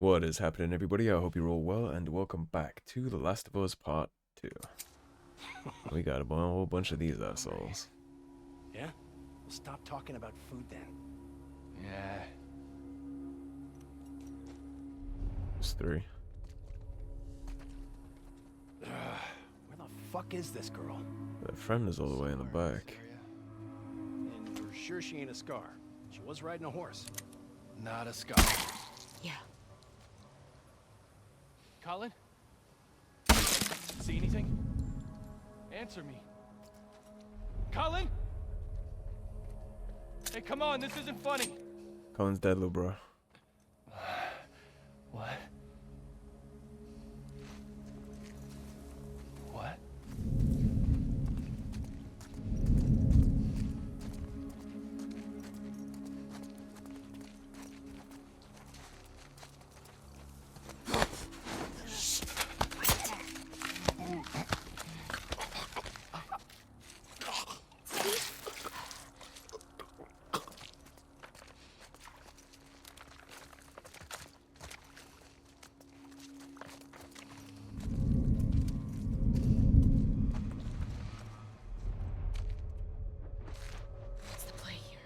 What is happening, everybody? I hope you're all well, and welcome back to The Last of Us Part 2. We got a whole bunch of these assholes. Yeah? We'll stop talking about food then. Yeah. There's 3. Where the fuck is this girl? Their friend is all the way in the back. And you're sure she ain't a scar? She was riding a horse. Not a scar. Yeah. Colin? See anything? Answer me. Colin? Hey, come on, this isn't funny. Colin's dead, little bro. What? What? What's the play here?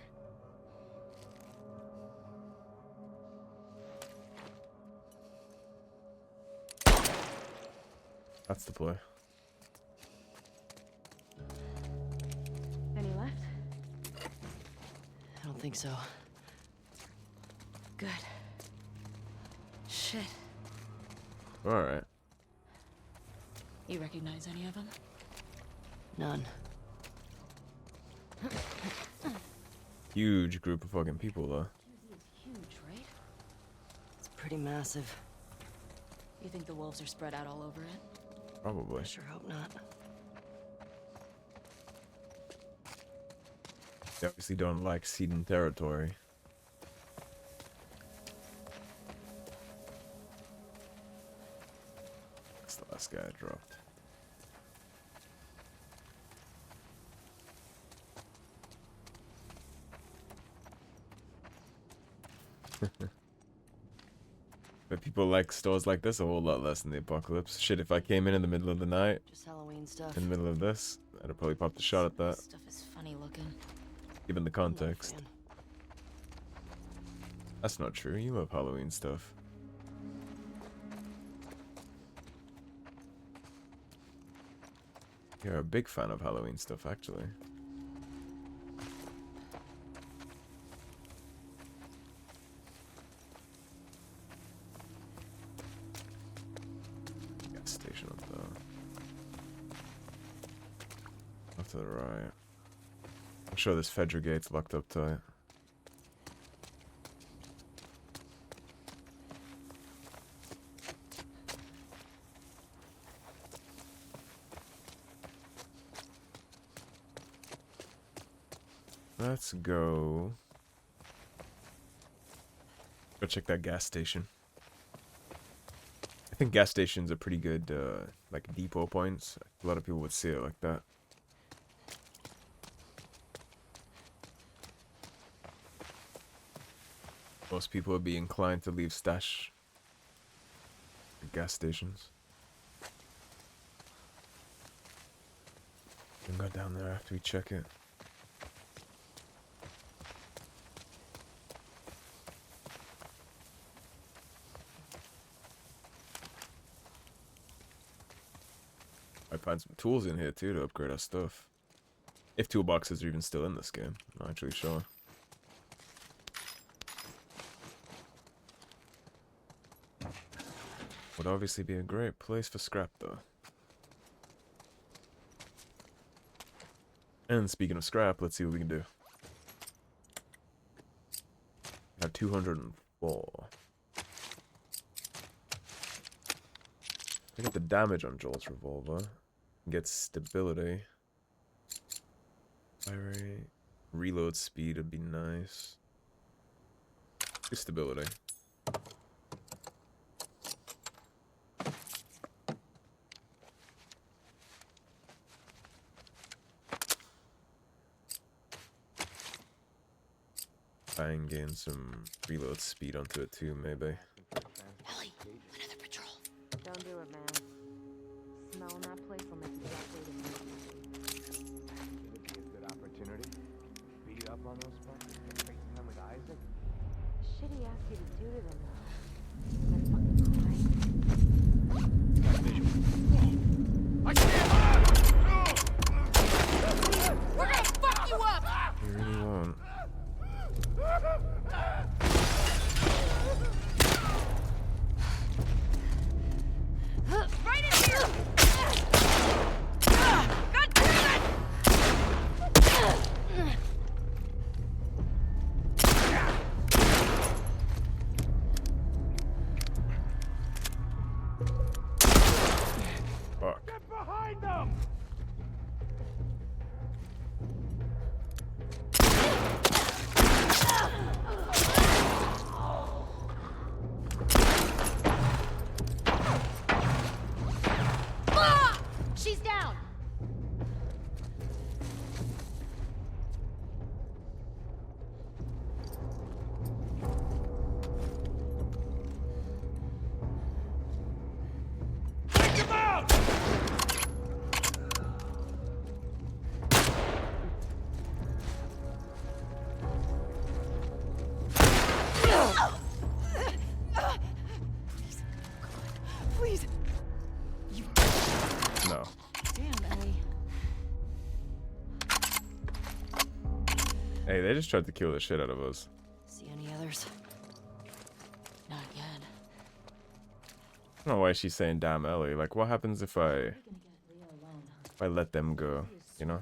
That's the play. Any left? I don't think so. Good. Shit. Alright. You recognize any of them? None. Huge group of fucking people, though. It's huge, right? It's pretty massive. You think the wolves are spread out all over it? Probably. I sure hope not. They obviously don't like ceding territory. That's the last guy I dropped. But people like stores like this a whole lot less in the apocalypse. Shit, if I came in the middle of the night, Just Halloween stuff. in the middle of this, I'd have probably popped a shot at that, Stuff is funny looking. given the I'm not a context. fan. That's not true. You love Halloween stuff. You're a big fan of Halloween stuff, actually. Gas station up there. Off to the right. I'm sure this Fedra gate's locked up tight. Let's go. Go check that gas station. I think gas stations are pretty good, like depot points. A lot of people would see it like that. Most people would be inclined to leave stash at gas stations. We can go down there after we check it. Might find some tools in here too to upgrade our stuff. If toolboxes are even still in this game. I'm not actually sure. Would obviously be a great place for scrap though. And speaking of scrap, let's see what we can do. We have 204. I get the damage on Joel's revolver. Get stability. Fire rate. Reload speed would be nice. Do stability. Try and gain some reload speed onto it too, maybe. Don't do it, man. Smelling that place will make exactly the same. Would it be a good opportunity? Beat up on those fuckers? Get face time with Isaac? Shit he asked you to do to them, though. They're fucking crazy. Got visual. I can't! We're gonna fuck you up! You really won't. Right in here! God damn it! Fuck. Get behind them! Ah! She's down! Take him out! Please. No. Damn, Ellie. Hey, they just tried to kill the shit out of us. See any others? Not yet. I don't know why she's saying damn Ellie. Like, what happens if I let them go, you know?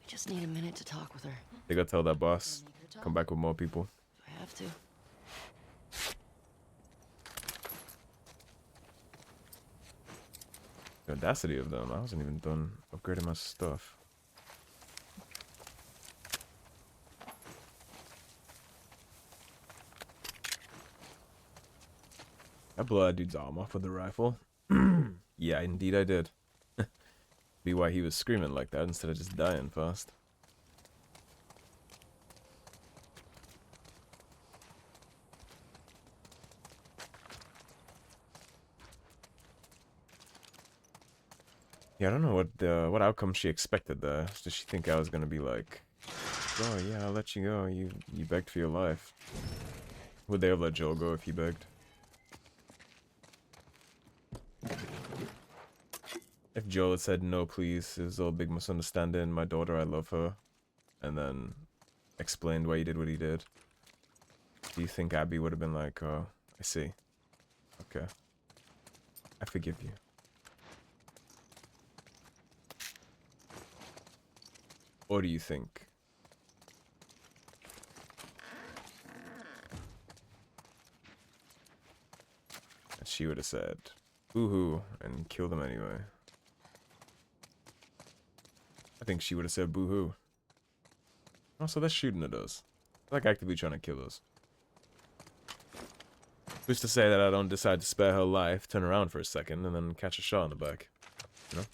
We just need a minute to talk with her. They gotta tell that boss. Come back with more people. Do I have to? The audacity of them. I wasn't even done upgrading my stuff. I blew that dude's arm off with the rifle. Yeah, indeed I did. Be why he was screaming like that instead of just dying fast. Yeah, I don't know what outcome she expected there. Did she think I was gonna be like, oh yeah, I'll let you go. You begged for your life. Would they have let Joel go if he begged? If Joel had said no, please, it was all a big misunderstanding. My daughter, I love her, and then explained why he did what he did. Do you think Abby would have been like, oh, I see. Okay, I forgive you. Or do you think that she would have said, boo-hoo, and killed him anyway? I think she would have said boo-hoo. Oh, so they're shooting at us. They're like actively trying to kill us. Who's to say that I don't decide to spare her life, turn around for a second, and then catch a shot in the back? You know?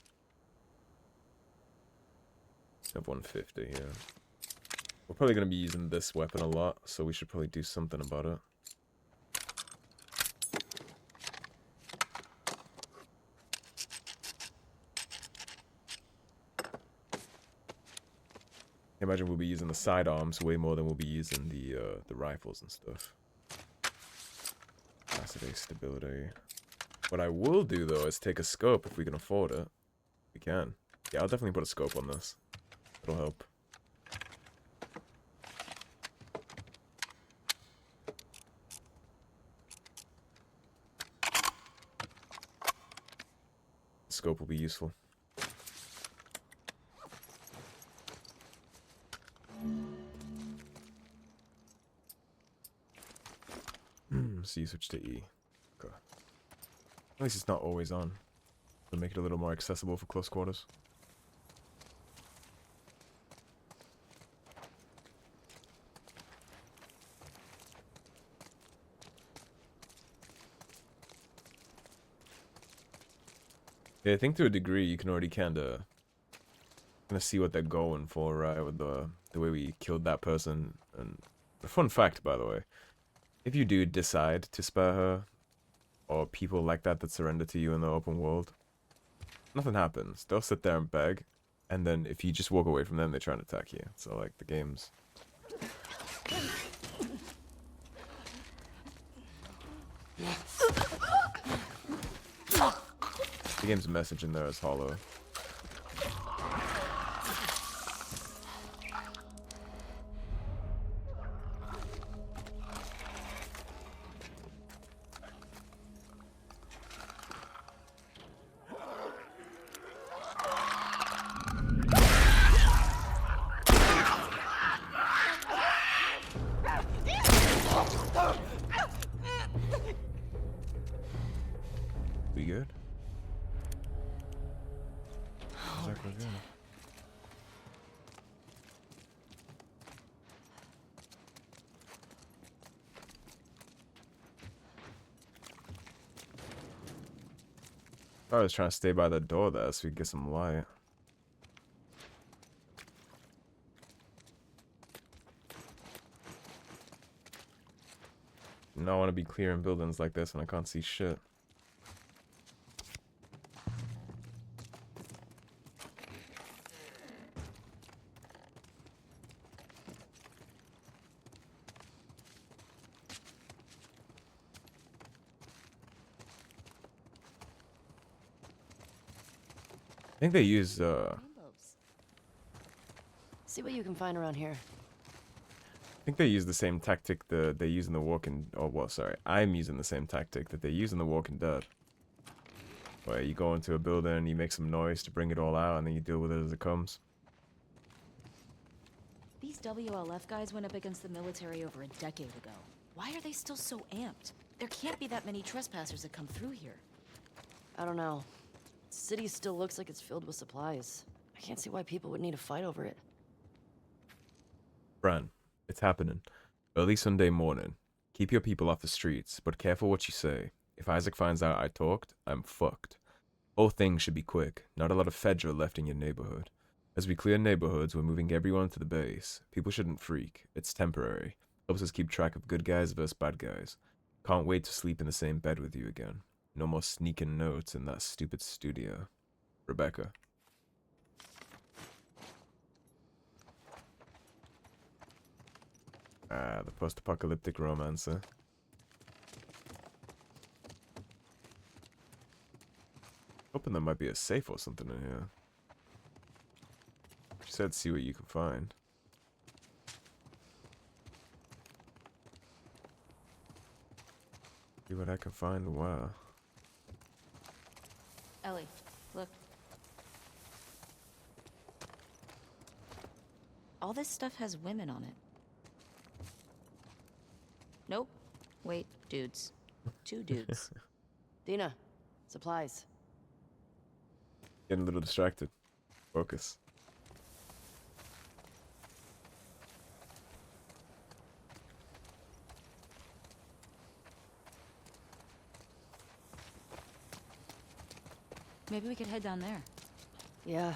Have 150, yeah. We're probably going to be using this weapon a lot, so we should probably do something about it. Imagine we'll be using the sidearms way more than we'll be using the rifles and stuff. Capacity, stability. What I will do, though, is take a scope if we can afford it. We can. Yeah, I'll definitely put a scope on this. It'll help. The scope will be useful. So you switch to E. Okay. At least it's not always on. It'll make it a little more accessible for close quarters. Yeah, I think to a degree you can already kind of see what they're going for, right? With the way we killed that person. And a fun fact, by the way, if you do decide to spare her, or people like that surrender to you in the open world, nothing happens. They'll sit there and beg, and then if you just walk away from them, they try and attack you. So like the game's message in there is hollow. We good? Looks like we're good. I was trying to stay by the door there so we could get some light. Now I want to be clearing buildings like this and I can't see shit. I think they use Rainbows. See what you can find around here. I think they use the same tactic that they use in The Walking... Oh, well, sorry. I'm using the same tactic that they use in The Walking Dead. Where you go into a building, you make some noise to bring it all out, and then you deal with it as it comes. These WLF guys went up against the military over a decade ago. Why are they still so amped? There can't be that many trespassers that come through here. I don't know. The city still looks like it's filled with supplies. I can't see why people would need to fight over it. Bran, it's happening. Early Sunday morning. Keep your people off the streets, but careful what you say. If Isaac finds out I talked, I'm fucked. Whole thing should be quick. Not a lot of Fedra left in your neighborhood. As we clear neighborhoods, we're moving everyone to the base. People shouldn't freak. It's temporary. Helps us keep track of good guys versus bad guys. Can't wait to sleep in the same bed with you again. No more sneaking notes in that stupid studio. Rebecca. Ah, the post-apocalyptic romancer. Hoping there might be a safe or something in here. She said see what you can find. See what I can find, wow. Ellie, look. All this stuff has women on it. Nope. Wait, dudes. 2 dudes. Dina, supplies. Getting a little distracted. Focus. Maybe we could head down there. Yeah.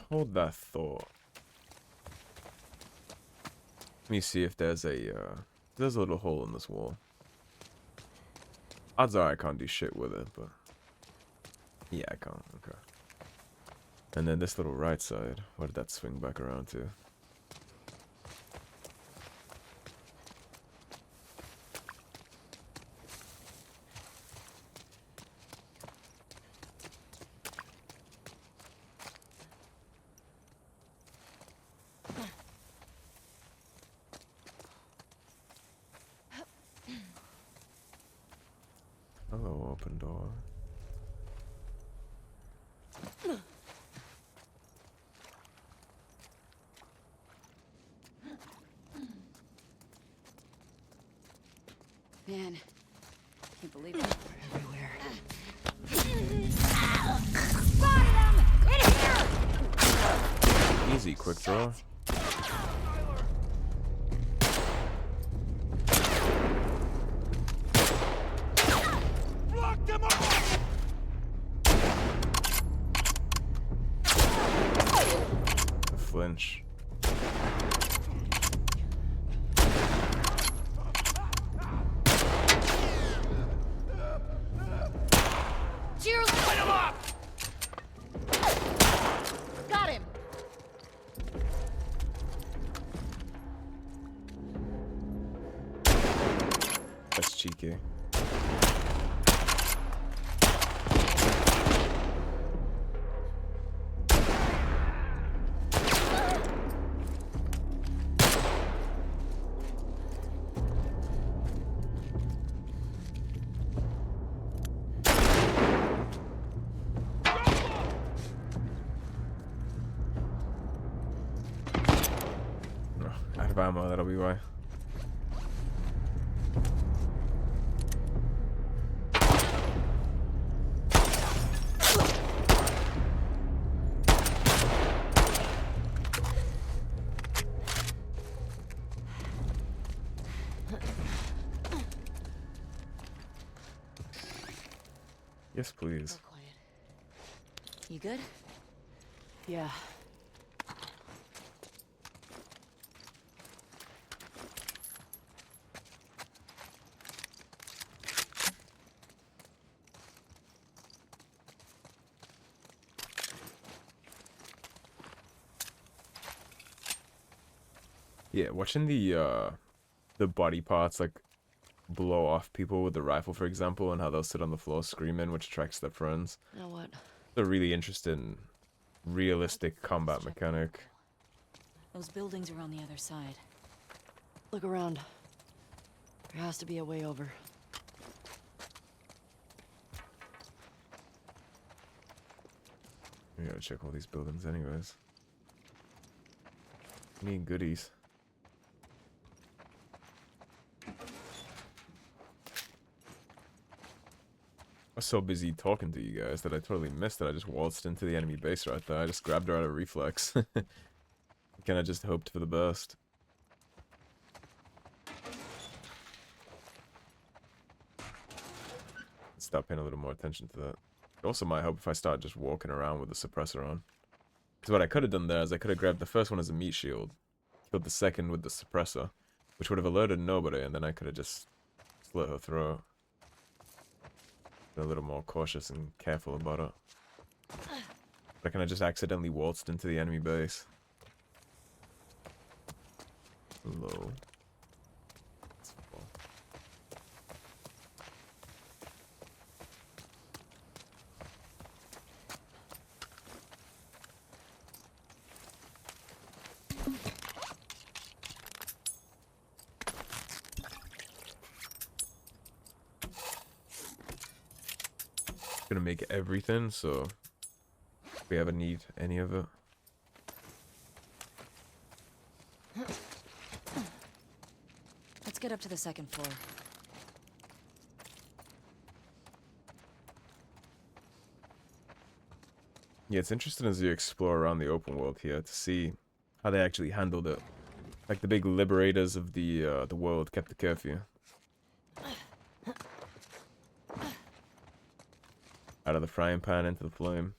Hold that thought. Let me see if there's a little hole in this wall. Odds are I can't do shit with it, but yeah, I can't. Okay. And then this little right side, what did that swing back around to? Hello, open door. Man, can't believe it. Everywhere. Easy, quick draw. A flinch. cheeky. Out of ammo, that'll be why. Yes, please. More quiet. You good? Yeah. Yeah, watching the body parts like blow off people with the rifle, for example, and how they'll sit on the floor screaming, which attracts their friends. Now what? It's a really interesting, realistic combat mechanic. Those buildings are on the other side. Look around. There has to be a way over. We gotta check all these buildings anyways. Need goodies. I was so busy talking to you guys that I totally missed that I just waltzed into the enemy base right there. I just grabbed her out of reflex. Kinda just hoped for the best. Stop paying a little more attention to that. It also might help if I start just walking around with the suppressor on. Because what I could have done there is I could have grabbed the first one as a meat shield, killed the second with the suppressor, which would have alerted nobody, and then I could have just slit her throat. Been a little more cautious and careful about it. But I kind of just accidentally waltzed into the enemy base. Hello. Gonna make everything, so if we ever need any of it. Let's get up to the second floor. Yeah, it's interesting as you explore around the open world here to see how they actually handled it. Like the big liberators of the world kept the curfew. Out of the frying pan into the flame.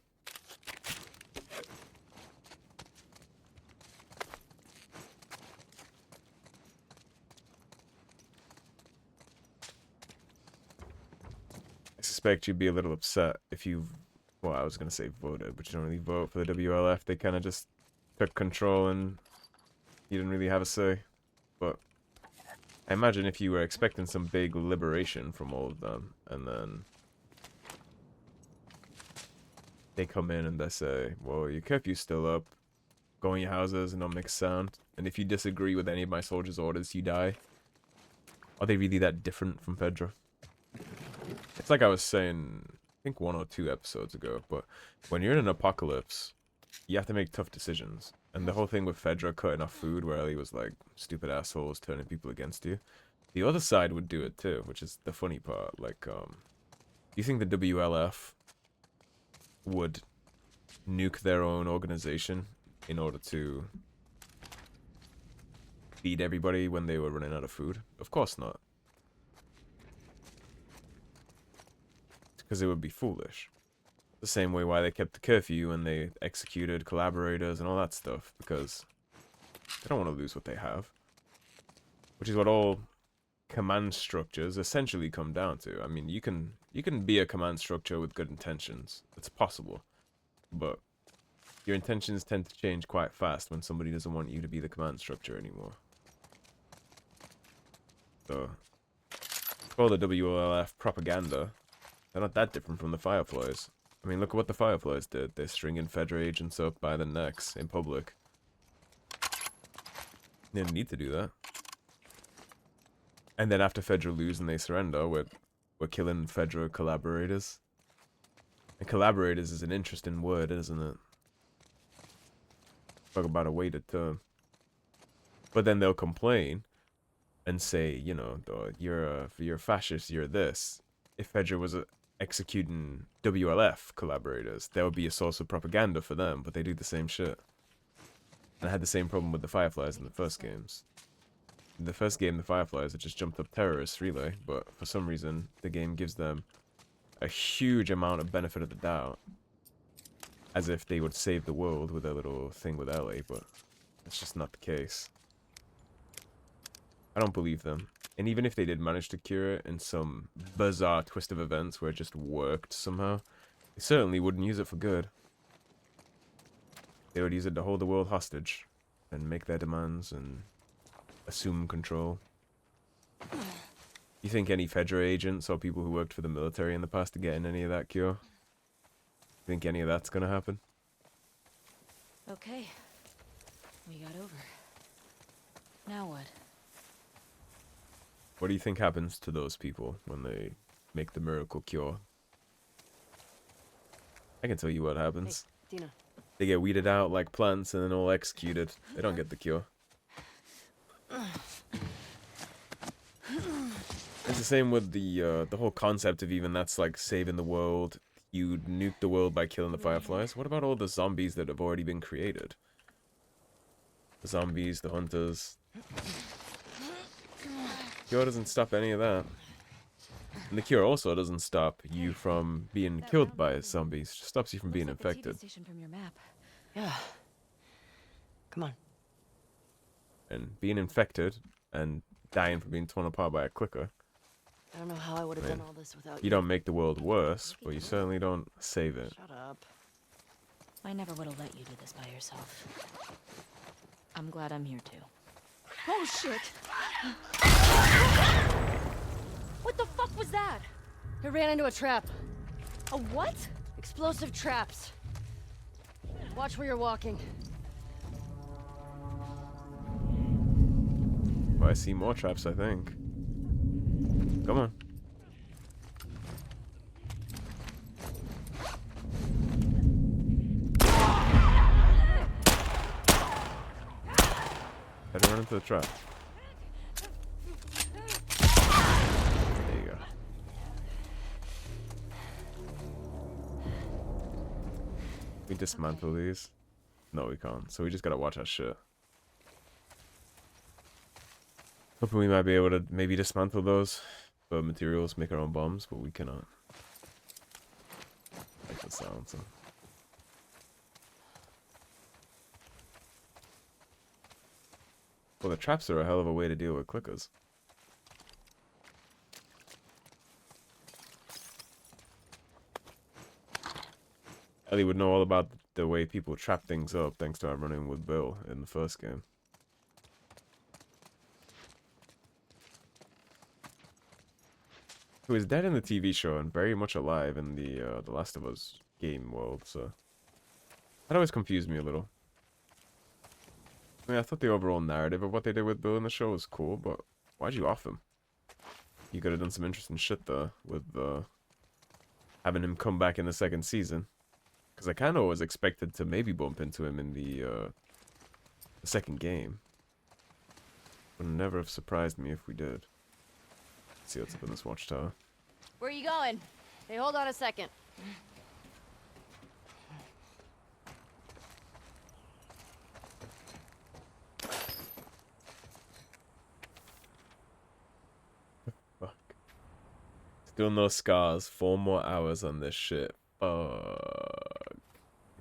I suspect you'd be a little upset if you, well, I was gonna say voted, but you don't really vote for the WLF. They kind of just took control and you didn't really have a say. But I imagine if you were expecting some big liberation from all of them, and then they come in and they say, well, your curfew's still up, go in your houses and don't make a sound, and if you disagree with any of my soldiers' orders, you die. Are they really that different from Fedra? It's like I was saying, I think 1 or 2 episodes ago, but when you're in an apocalypse, you have to make tough decisions. And the whole thing with Fedra cutting off food, where Ellie was like, stupid assholes turning people against you, the other side would do it too, which is the funny part. Like, do you think the WLF would nuke their own organization in order to feed everybody when they were running out of food? Of course not. Because it would be foolish. The same way why they kept the curfew and they executed collaborators and all that stuff, because they don't want to lose what they have. Which is what all command structures essentially come down to. I mean, you can be a command structure with good intentions. It's possible. But your intentions tend to change quite fast when somebody doesn't want you to be the command structure anymore. So All the WLF propaganda, they're not that different from the Fireflies. I mean, look at what the Fireflies did. They're stringing Fedra agents up by the necks in public. They didn't need to do that. And then after Fedra lose and they surrender, we're killing Fedra collaborators. And collaborators is an interesting word, isn't it? Talk about a weighted term. But then they'll complain and say, you know, you're a fascist, you're this. If Fedra was executing WLF collaborators, that would be a source of propaganda for them, but they do the same shit. And I had the same problem with the Fireflies in the first games. In the first game, the Fireflies had just jumped up terrorists, really, but for some reason, the game gives them a huge amount of benefit of the doubt. As if they would save the world with their little thing with Ellie, but that's just not the case. I don't believe them. And even if they did manage to cure it in some bizarre twist of events where it just worked somehow, they certainly wouldn't use it for good. They would use it to hold the world hostage and make their demands and assume control. You think any Fedra agents or people who worked for the military in the past are getting any of that cure? Think any of that's gonna happen? Okay. We got over. Now what? What do you think happens to those people when they make the miracle cure? I can tell you what happens. Hey, Dina. They get weeded out like plants and then all executed. They don't get the cure. It's the same with the whole concept of even that's like saving the world. You nuke the world by killing the Fireflies. What about all the zombies that have already been created? The zombies, the hunters. Cure doesn't stop any of that. And the cure also doesn't stop you from being killed by zombies. It just stops you from being infected. From your map. Yeah. Come on. And being infected and dying from being torn apart by a clicker. I don't know how I would have done all this without You don't make the world worse, but you certainly don't save it. Shut up. I never would have let you do this by yourself. I'm glad I'm here too. Oh shit! What the fuck was that? I ran into a trap. A what? Explosive traps. Watch where you're walking. Well, I see more traps, I think. Come on. Had to run into the trap. There you go. We dismantle these? No, we can't. So we just gotta watch our shit. Hoping we might be able to maybe dismantle those materials, make our own bombs, but we cannot. Like the sound, so. Well, the traps are a hell of a way to deal with clickers. Ellie would know all about the way people trap things up thanks to our running with Bill in the first game. Who is dead in the TV show and very much alive in the Last of Us game world, so that always confused me a little. I mean, I thought the overall narrative of what they did with Bill in the show was cool, but why'd you off him? You could have done some interesting shit though with having him come back in the second season, because I kind of was expected to maybe bump into him in the second game. Would never have surprised me if we did. Let's see what's up in this watchtower. Where are you going? Hey, hold on a second. Fuck. Still no scars. 4 more hours on this shit. Fuck.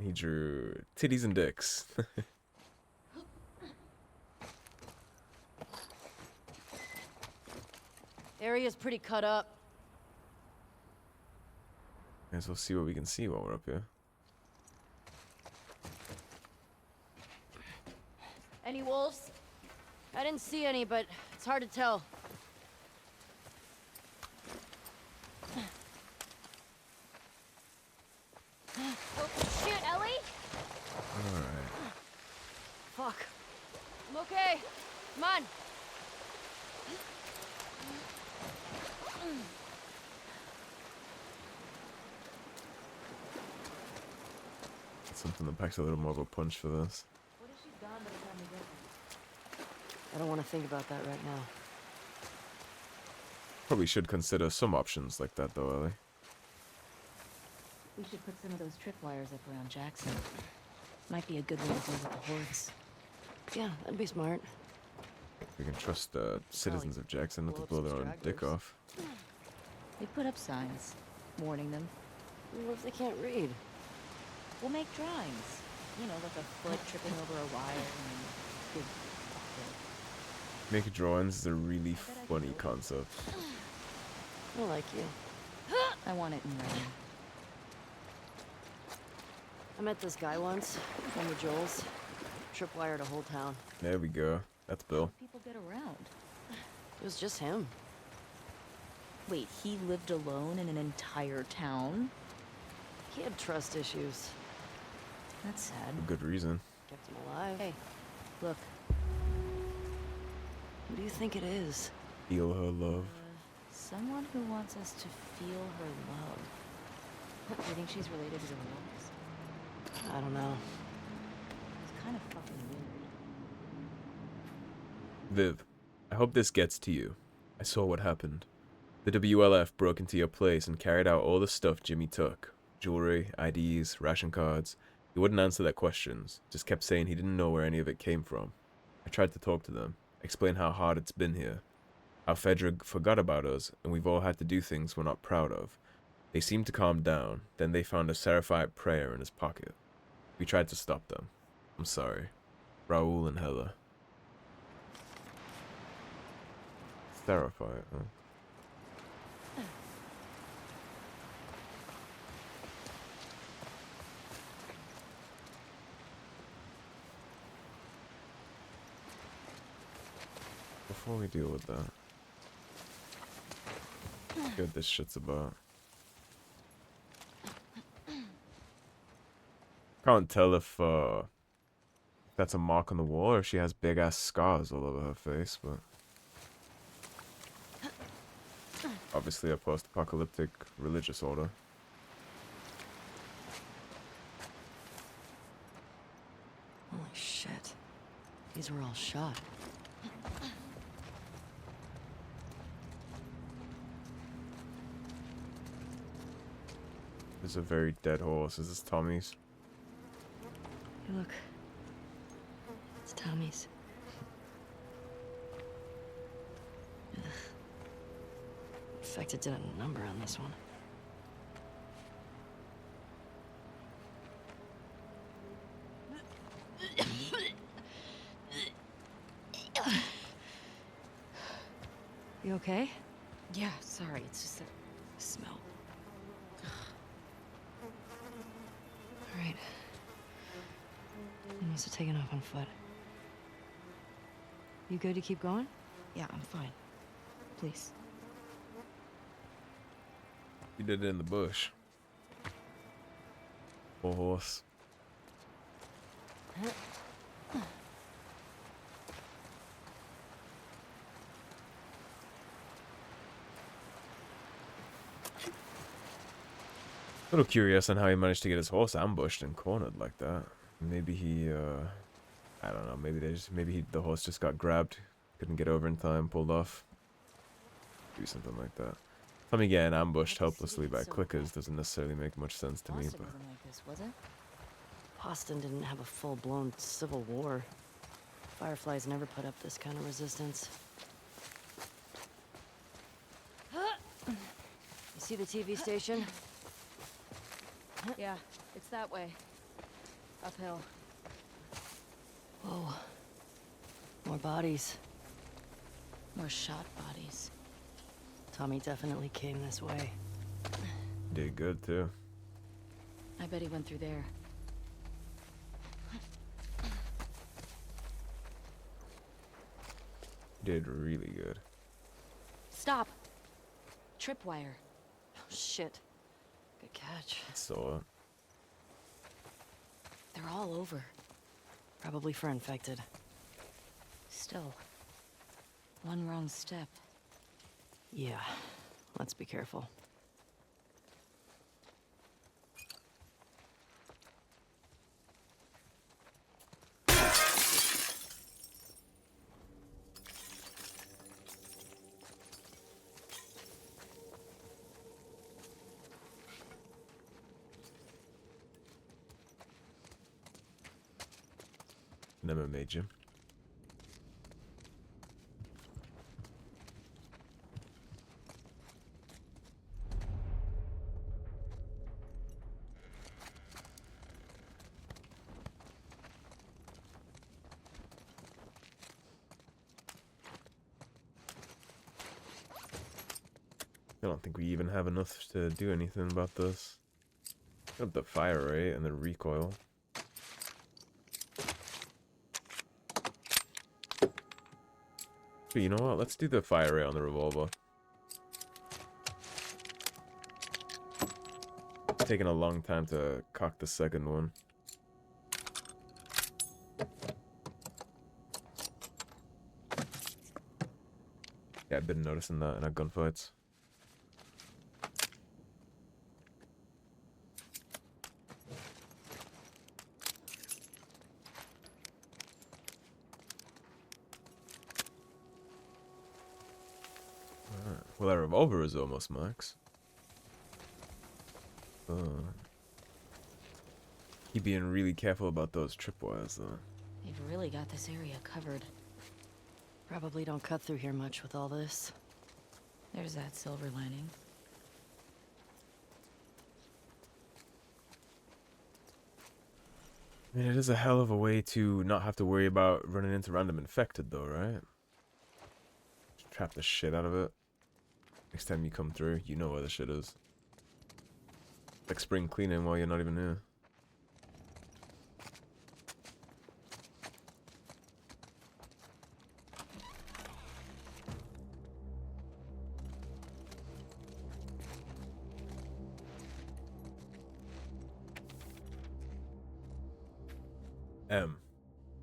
He drew titties and dicks. Area's pretty cut up. Might as well see what we can see while we're up here. Any wolves? I didn't see any, but it's hard to tell. something that packs a little more of a punch for this. What if she's gone by the time we get there? I don't want to think about that right now. Probably should consider some options like that though, Ellie. We should put some of those tripwires up around Jackson. Might be a good way to deal with the hordes. Yeah, that'd be smart. We can trust the citizens of Jackson not to blow their own dick off. They put up signs, warning them. What if they can't read? We'll make drawings. You know, like a foot tripping over a wire and big bucket. Make drawings is a really funny concept. I like you. I want it in writing. I met this guy once, one of Joel's. Tripwired a whole town. There we go. That's Bill. People get around. It was just him. Wait, he lived alone in an entire town? He had trust issues. That's sad. For good reason. Kept him alive. Hey, look. Who do you think it is? Feel her love. Someone who wants us to feel her love. You think she's related to the wolves? I don't know. It's kind of fucking weird. Viv, I hope this gets to you. I saw what happened. The WLF broke into your place and carried out all the stuff Jimmy took. Jewelry, IDs, ration cards. He wouldn't answer their questions, just kept saying he didn't know where any of it came from. I tried to talk to them, explain how hard it's been here, how Fedra forgot about us, and we've all had to do things we're not proud of. They seemed to calm down, then they found a Seraphite prayer in his pocket. We tried to stop them. I'm sorry. Raoul and Hella. Seraphite, huh? Before we deal with that, see what this shit's about. Can't tell if that's a mark on the wall or if she has big ass scars all over her face, but obviously a post-apocalyptic religious order. Holy shit. These were all shot. This is a very dead horse. Is this Tommy's? Hey, look. It's Tommy's. Ugh. Infected did a number on this one. You okay? Yeah, sorry, it's just that smell. All right. You must have taken off on foot. You good to keep going? Yeah, I'm fine. Please. You did it in the bush. Poor horse. A little curious on how he managed to get his horse ambushed and cornered like that. Maybe he, I don't know. Maybe the horse just got grabbed, couldn't get over in time, pulled off. Do something like that. Tommy getting ambushed helplessly by clickers doesn't necessarily make much sense to me, Boston but wasn't like this, was it? Boston didn't have a full-blown civil war. Fireflies never put up this kind of resistance. You see the TV station? Yeah, it's that way. Uphill. Whoa. More bodies. More shot bodies. Tommy definitely came this way. did good too. I bet he went through there. Did really good. Stop! Tripwire. Oh, shit. Good catch. So, They're all over. Probably for infected. Still. One wrong step. Yeah. Let's be careful. an MMA gym. I don't think we even have enough to do anything about this. Up the fire rate and the recoil. But you know what? Let's do the fire rate on the revolver. It's taking a long time to cock the second one. Yeah, I've been noticing that in our gunfights. Well, that revolver is almost max. Keep being really careful about those tripwires, though. They've really got this area covered. Probably don't cut through here much with all this. There's that silver lining. I mean, it is a hell of a way to not have to worry about running into random infected, though, right? Just trap the shit out of it. Next time you come through, you know where the shit is. Like spring cleaning while you're not even here.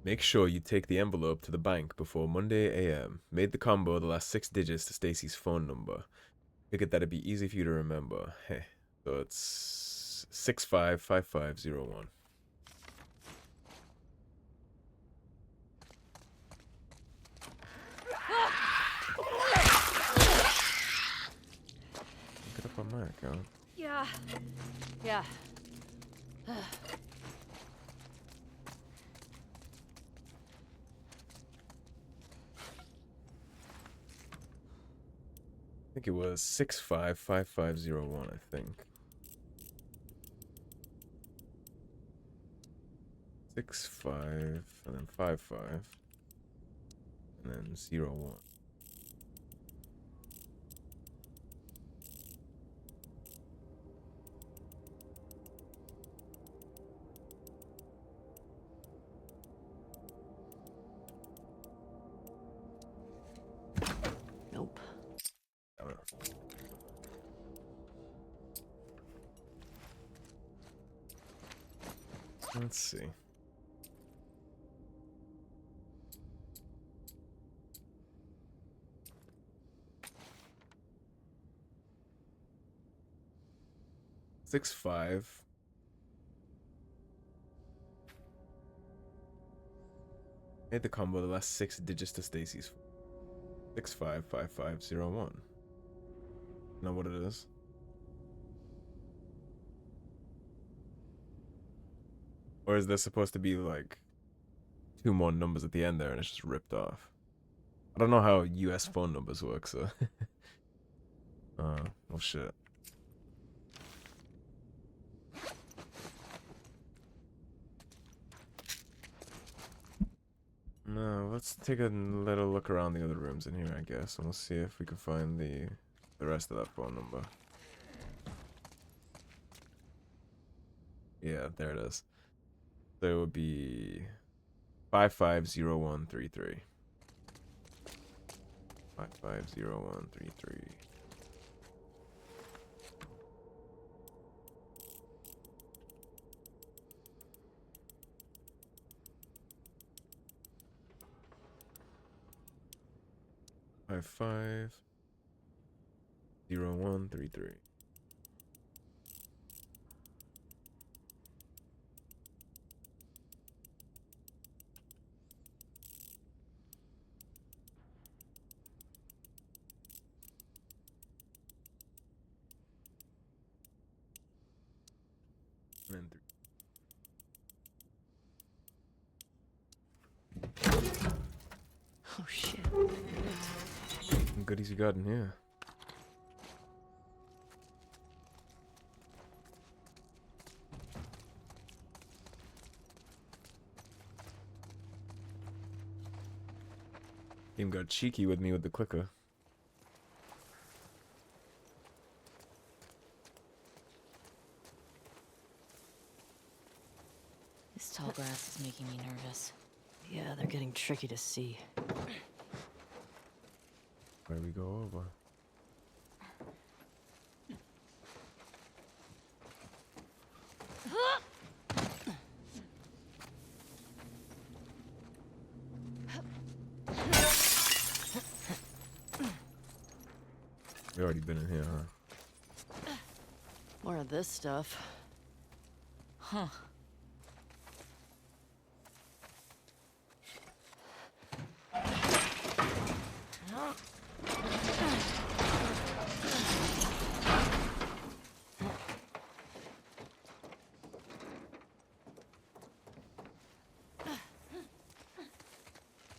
Make sure you take the envelope to the bank before Monday AM. Made the combo the last 6 digits to Stacy's phone number. Figured that'd be easy for you to remember. Hey, so it's 655501. Get up on my account. Yeah. Yeah. I think it was 655501, I think. 65 and then 55 and then 01. Nope. Let's see. Six five. Made the combo the last 6 digits to Stacy's. 655501. Know what it is? Or is there supposed to be like 2 more numbers at the end there and it's just ripped off? I don't know how US phone numbers work, so. Well, shit. No, let's take a little look around the other rooms in here, I guess, and we'll see if we can find the rest of that phone number. Yeah, there it is. So it would be 550133. 550133. Five 0133. And then 3. What goodies you got in here? Game got cheeky with me with the clicker. This tall grass is making me nervous. Yeah, they're getting tricky to see. Where we go over? We already been in here, huh? More of this stuff. Huh.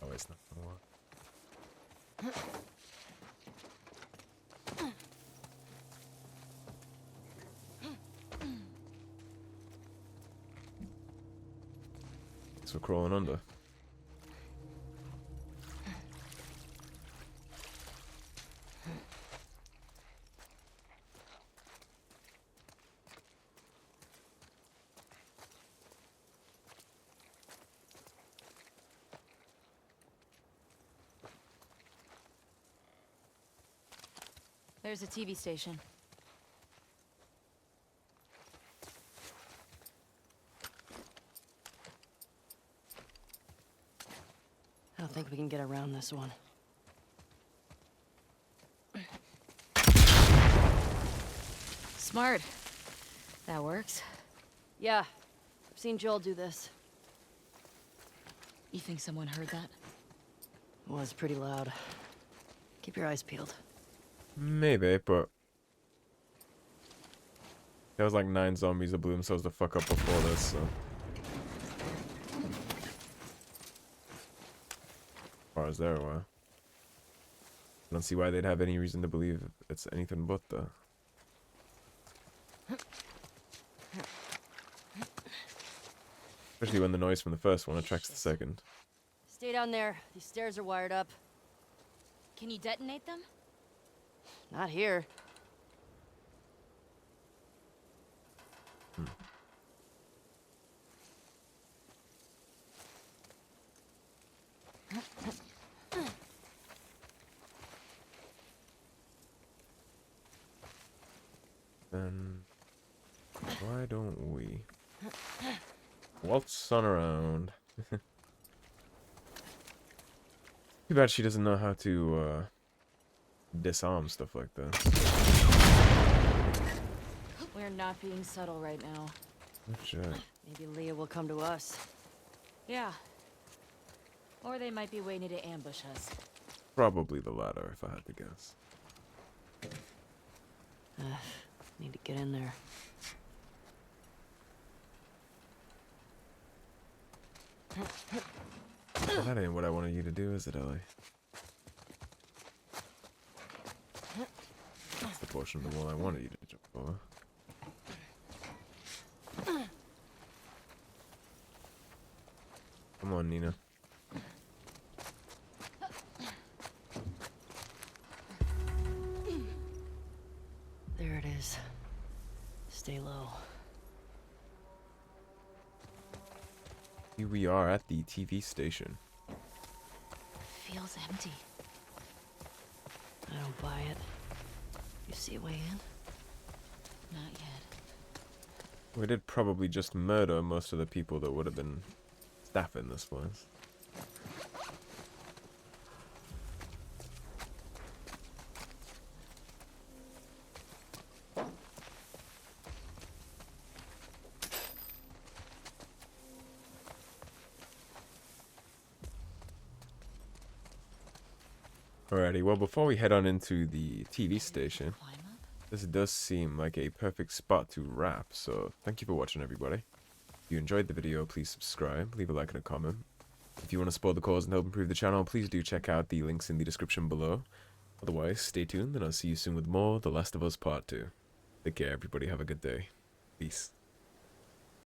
Oh, it's not gonna work. So crawling under. There's a TV station. I don't think we can get around this one. Smart. That works. Yeah, I've seen Joel do this. You think someone heard that? It was pretty loud. Keep your eyes peeled. Maybe, but there was like 9 zombies that blew themselves the fuck up before this, so. As far as they're aware. I don't see why they'd have any reason to believe it's anything but the. Especially when the noise from the first one attracts the second. Stay down there. These stairs are wired up. Can you detonate them? Not here. Then why don't we waltz on around? Too bad she doesn't know how to disarm stuff like that. We're not being subtle right now. Oh, shit. Maybe Leah will come to us. Yeah. Or they might be waiting to ambush us. Probably the latter, if I had to guess. Need to get in there. Well, that ain't what I wanted you to do, is it, Ellie? That's the portion of the wall I wanted you to jump over. Come on, Nina. There it is. Stay low. Here we are at the TV station. Feels empty. I don't buy it. You see a way in? Not yet. We did probably just murder most of the people that would have been staffing this place. Alrighty, well before we head on into the TV station, Climb up? this does seem like a perfect spot to wrap, so thank you for watching everybody. If you enjoyed the video, please subscribe, leave a like and a comment. If you want to support the cause and help improve the channel, please do check out the links in the description below. Otherwise, stay tuned and I'll see you soon with more The Last of Us Part 2. Take care, everybody. Have a good day. Peace.